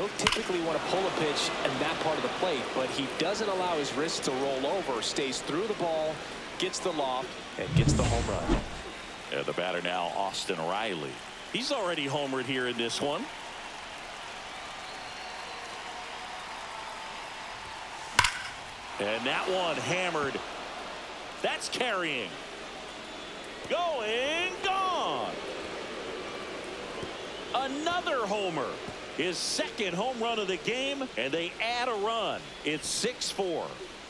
he'll typically want to pull a pitch in that part of the plate, but he doesn't allow his wrist to roll over, stays through the ball, gets the loft, and gets the home run. And the batter now, Austin Riley. He's already homered here in this one. And that one hammered. That's carrying. Going, gone. Another homer. His second home run of the game, and they add a run. It's 6-4.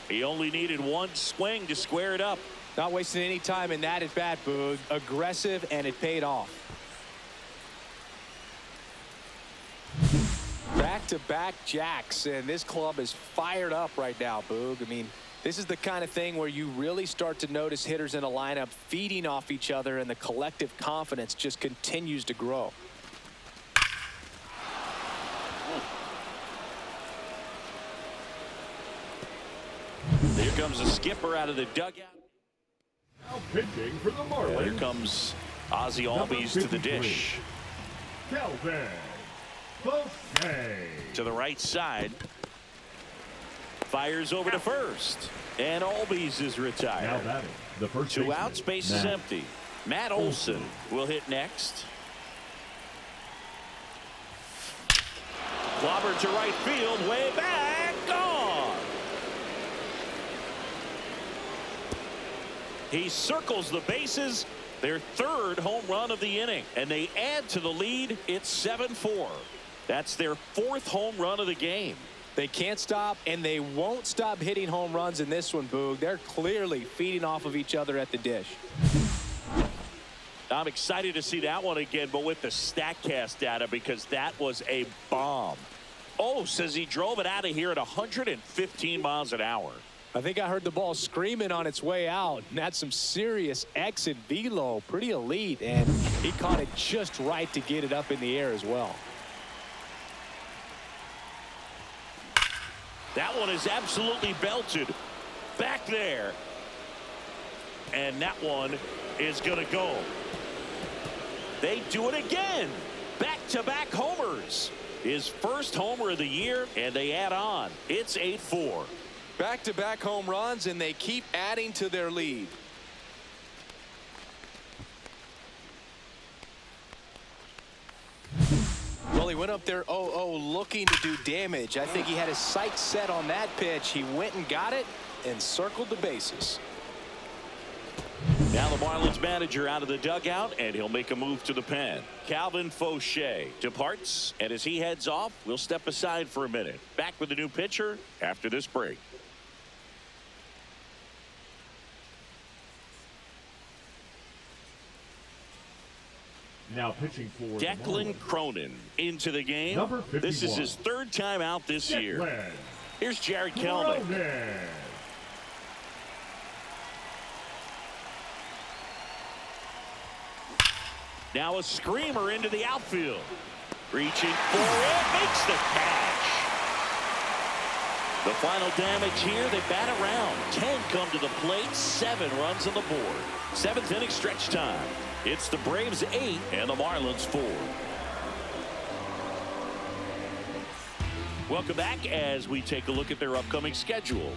He only needed one swing to square it up. Not wasting any time in that at bat, Boog. Aggressive, and it paid off. Back-to-back jacks, and this club is fired up right now, Boog. I mean, this is the kind of thing where you really start to notice hitters in a lineup feeding off each other, and the collective confidence just continues to grow. Here comes the skipper out of the dugout. Now pitching for the Marlins. Here comes Ozzie Albies to the dish. Calvin Bouquet. To the right side. Fires over to first. And Albies is retired. Now batting, the first Two baseman, outs, base is empty. Matt Olson will hit next. Clobber to right field, way back, gone. He circles the bases, their third home run of the inning, and they add to the lead. It's 7-4. That's their fourth home run of the game. They can't stop, and they won't stop hitting home runs in this one, Boog. They're clearly feeding off of each other at the dish. I'm excited to see that one again, but with the StatCast data, because that was a bomb. Oh, says he drove it out of here at 115 miles an hour. I think I heard the ball screaming on its way out, and that's some serious exit velo, pretty elite, and he caught it just right to get it up in the air as well. That one is absolutely belted back there, and that one is going to go. They do it again. Back-to-back homers. His first homer of the year, and they add on. It's 8-4. Back-to-back home runs, and they keep adding to their lead. Well, he went up there 0-0 looking to do damage. I think he had his sights set on that pitch. He went and got it and circled the bases. Now the Marlins manager out of the dugout, and he'll make a move to the pen. Calvin Fauché departs, and as he heads off, we'll step aside for a minute. Back with the new pitcher after this break. Now pitching for Declan Cronin into the game. Number 51. This is his third time out this year. Declan Here's Jared Kelnick. Cronin. Now a screamer into the outfield. Reaching for it, makes the catch. The final damage here, they bat around. 10 come to the plate, 7 runs on the board. 7th inning stretch time. It's the Braves 8 and the Marlins 4. Welcome back as we take a look at their upcoming schedule.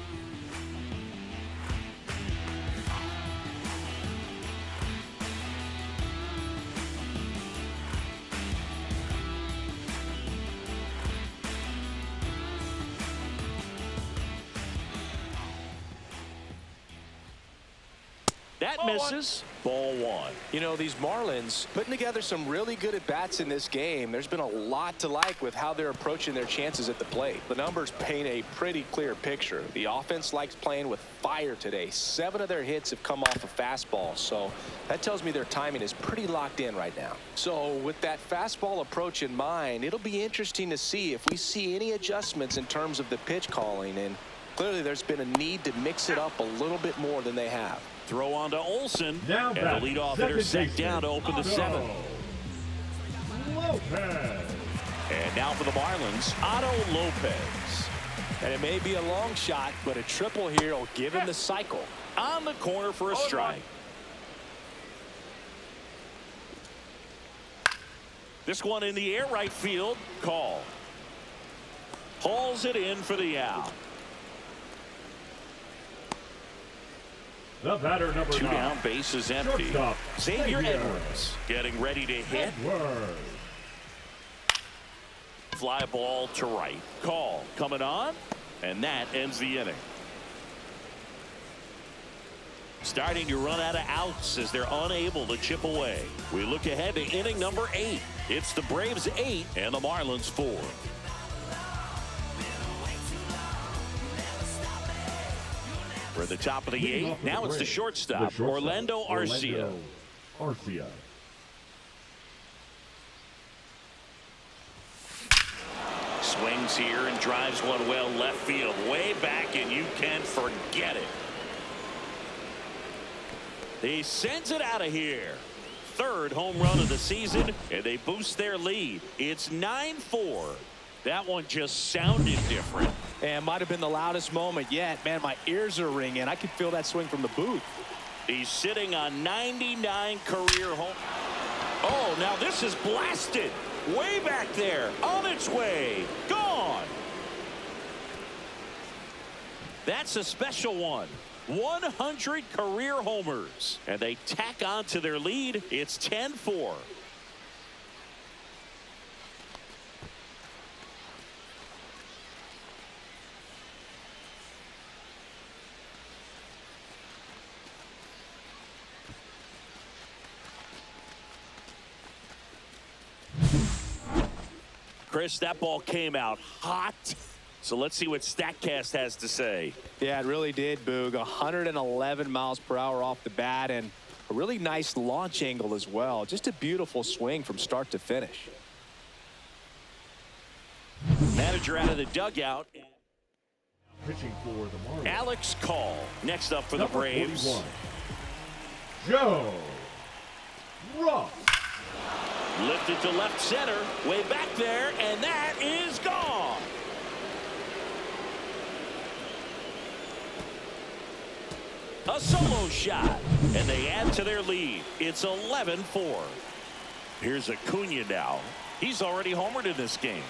That misses. Ball 1. You know, these Marlins putting together some really good at-bats in this game. There's been a lot to like with how they're approaching their chances at the plate. The numbers paint a pretty clear picture. The offense likes playing with fire today. 7 of their hits have come off a fastball, so that tells me their timing is pretty locked in right now. So with that fastball approach in mind, it'll be interesting to see if we see any adjustments in terms of the pitch calling, and clearly there's been a need to mix it up a little bit more than they have. Throw on to Olson, Now and the back, leadoff second hitter set baseman, down to open the Otto 7th. Lopez. And now for the Marlins, Otto Lopez. And it may be a long shot, but a triple here will give him the cycle. On the corner for a strike. This one in the air, right field, call. Hauls it in for the out. The batter, number 2 9. down, base is empty. Shortstop, Xavier Xavier Edwards getting ready to hit. Edwards. Fly ball to right. Call coming on, and that ends the inning. Starting to run out of outs as they're unable to chip away. We look ahead to inning number 8. It's the Braves 8 and the Marlins 4. We're at the top of the 8th. Now it's the shortstop, Orlando Arcia. Arcia. Swings here and drives one well left field, way back, and you can forget it. He sends it out of here. 3rd home run of the season, and they boost their lead. It's 9-4. That one just sounded different. And might have been the loudest moment yet. Man, my ears are ringing. I could feel that swing from the booth. He's sitting on 99 career home. Oh, now this is blasted. Way back there. On its way. Gone. That's a special one. 100 career homers. And they tack on to their lead. It's 10-4. Chris, that ball came out hot. So let's see what StatCast has to say. Yeah, it really did, Boog. 111 miles per hour off the bat, and a really nice launch angle as well. Just a beautiful swing from start to finish. Manager out of the dugout. Pitching for the Marlins. Alex Call next up for the Braves. 41. Joe Ross. Lifted to left center, way back there, and that is gone. A solo shot, and they add to their lead. It's 11-4. Here's Acuna now. He's already homered in this game.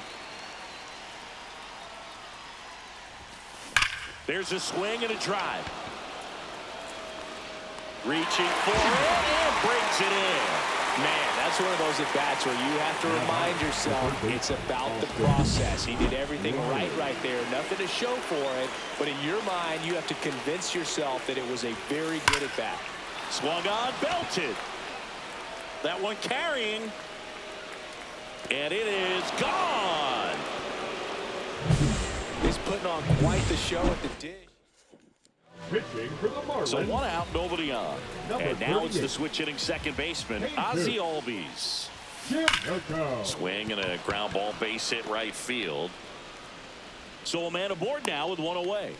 There's a swing and a drive. Reaching for it and brings it in. Man, that's one of those at-bats where you have to remind yourself it's about the process. He did everything right there. Nothing to show for it. But in your mind, you have to convince yourself that it was a very good at-bat. Swung on, belted. That one carrying. And it is gone. He's putting on quite the show at the dish. Pitching for the Marlins. So 1 out, nobody on. And now it's the switch hitting second baseman, Ozzie Albies. Swing and a ground ball base hit right field. So a man aboard now with 1 away.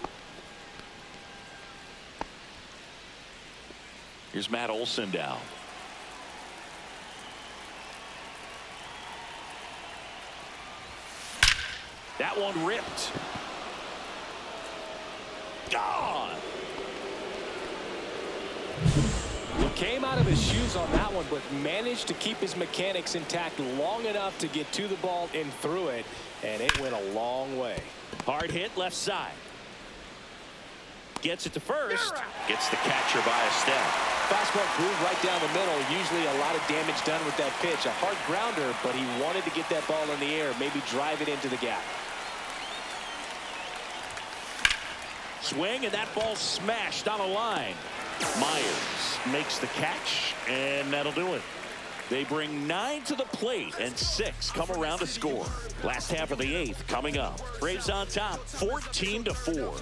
Here's Matt Olson down. That one ripped. Gone. He came out of his shoes on that one, but managed to keep his mechanics intact long enough to get to the ball and through it, and it went a long way. Hard hit left side. Gets it to first. Gets the catcher by a step. Fastball groove right down the middle. Usually a lot of damage done with that pitch. A hard grounder, but he wanted to get that ball in the air, maybe drive it into the gap. Swing, and that ball smashed on a line. Myers makes the catch, and that'll do it. They bring 9 to the plate, and 6 come around to score. Last half of the 8th coming up. Braves on top, 14-4.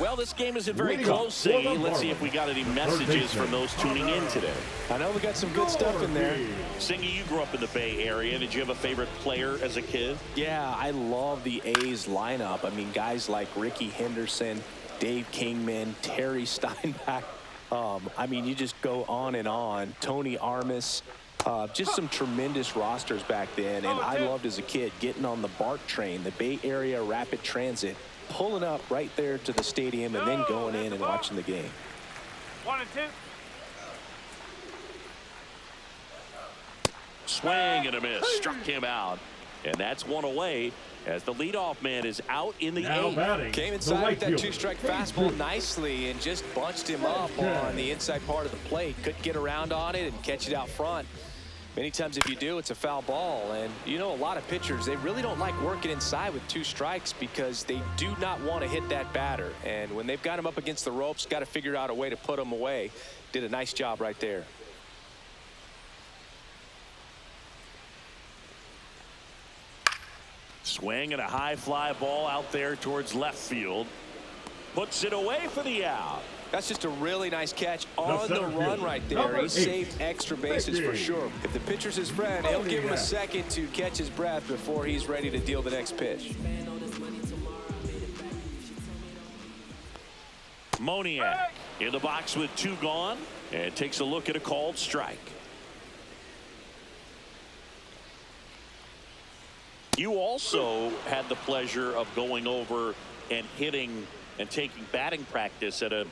Well, this game isn't very close, Siggy. Let's see if we got any messages from those tuning in today. I know we got some good stuff in there. Siggy, you grew up in the Bay Area. Did you have a favorite player as a kid? Yeah, I love the A's lineup. I mean, guys like Ricky Henderson, Dave Kingman, Terry Steinbach. I mean, you just go on and on. Tony Armas. Just some tremendous rosters back then. And I loved as a kid getting on the BART train, the Bay Area Rapid Transit, pulling up right there to the stadium and then going in and watching the game. 1 and 2. Swing and a miss. Struck him out. And that's one away as the leadoff man is out in the eighth. Came inside with that two-strike fastball nicely and just bunched him up on the inside part of the plate. Couldn't get around on it and catch it out front. Many times if you do, it's a foul ball. And you know, a lot of pitchers, they really don't like working inside with two strikes because they do not want to hit that batter. And when they've got him up against the ropes, got to figure out a way to put him away. Did a nice job right there. Swing and a high fly ball out there towards left field. Puts it away for the out. That's just a really nice catch on the run right there. He saved extra bases for sure. If the pitcher's his friend, he'll give him a second to catch his breath before he's ready to deal the next pitch. Moniak in the box with two gone and takes a look at a called strike. You also had the pleasure of going over and hitting and taking batting practice at a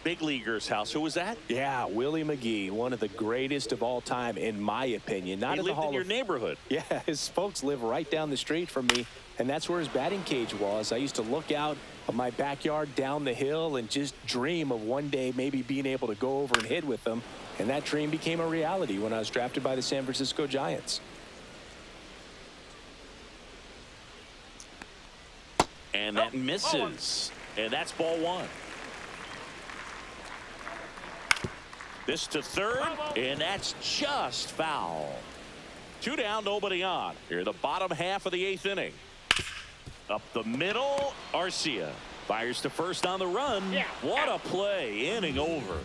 big leaguer's house. Who was that? Yeah, Willie McGee, one of the greatest of all time, in my opinion. Not he in the lived in your neighborhood. Yeah, his folks live right down the street from me, and that's where his batting cage was. I used to look out of my backyard down the hill and just dream of one day maybe being able to go over and hit with them, and that dream became a reality when I was drafted by the San Francisco Giants. And that misses. And that's ball one. This to third, and that's just foul. Two down, nobody on. Here, the bottom half of the eighth inning. Up the middle, Arcia fires to first on the run. What a play, inning over.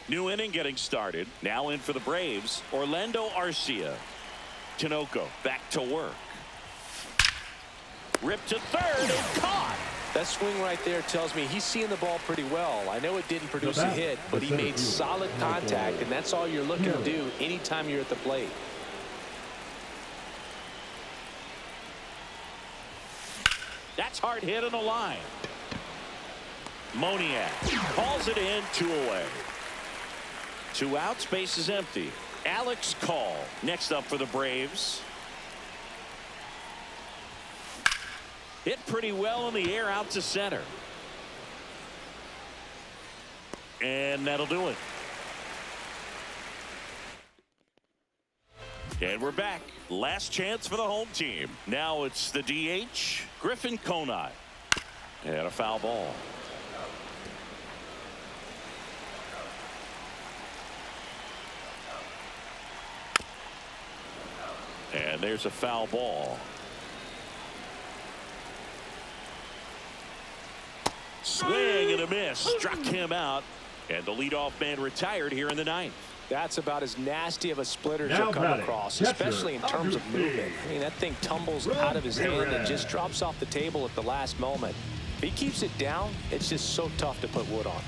New inning getting started. Now in for the Braves, Orlando Arcia. Tinoco back to work. Ripped to third and caught. That swing right there tells me he's seeing the ball pretty well. I know it didn't produce a hit, but he made solid contact, and that's all you're looking to do anytime you're at the plate. That's hard hit on the line. Moniak calls it in, two away. Two outs, base is empty. Alex Call next up for the Braves. Hit pretty well in the air out to center. And that'll do it. And we're back. Last chance for the home team. Now it's the DH, Griffin Conine. And a foul ball. And there's a foul ball. Swing and a miss. Struck him out. And the leadoff man retired here in the ninth. That's about as nasty of a splitter as you'll come across, especially in terms of movement. I mean, that thing tumbles out of his hand and just drops off the table at the last moment. If he keeps it down, it's just so tough to put wood on.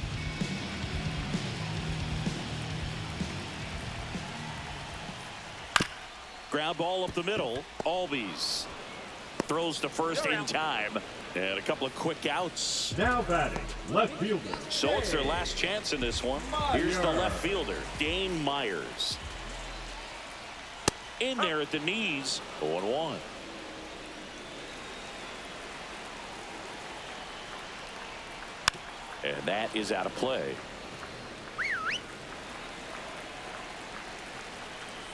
Ground ball up the middle. Albies throws to first in time. And a couple of quick outs. Now batting, left fielder. So it's their last chance in this one. Here's the left fielder, Dane Myers. In there at the knees, 0-1. And that is out of play.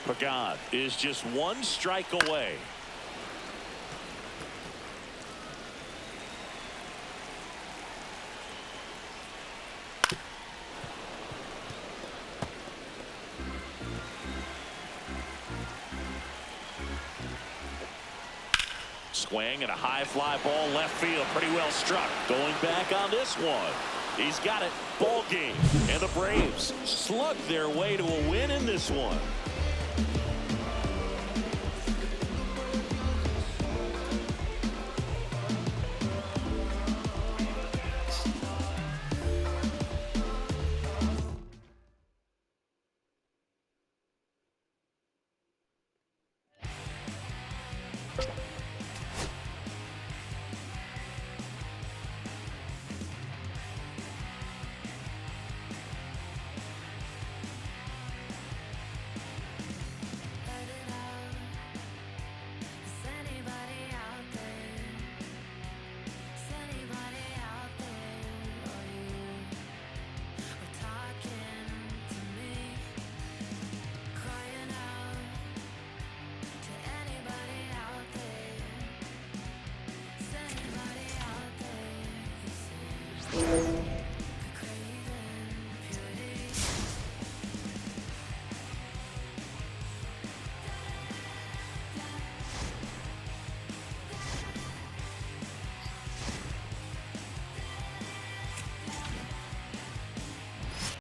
Pagan is just one strike away. Swing and a high fly ball left field, pretty well struck. Going back on this one. He's got it. Ball game. And the Braves slug their way to a win in this one.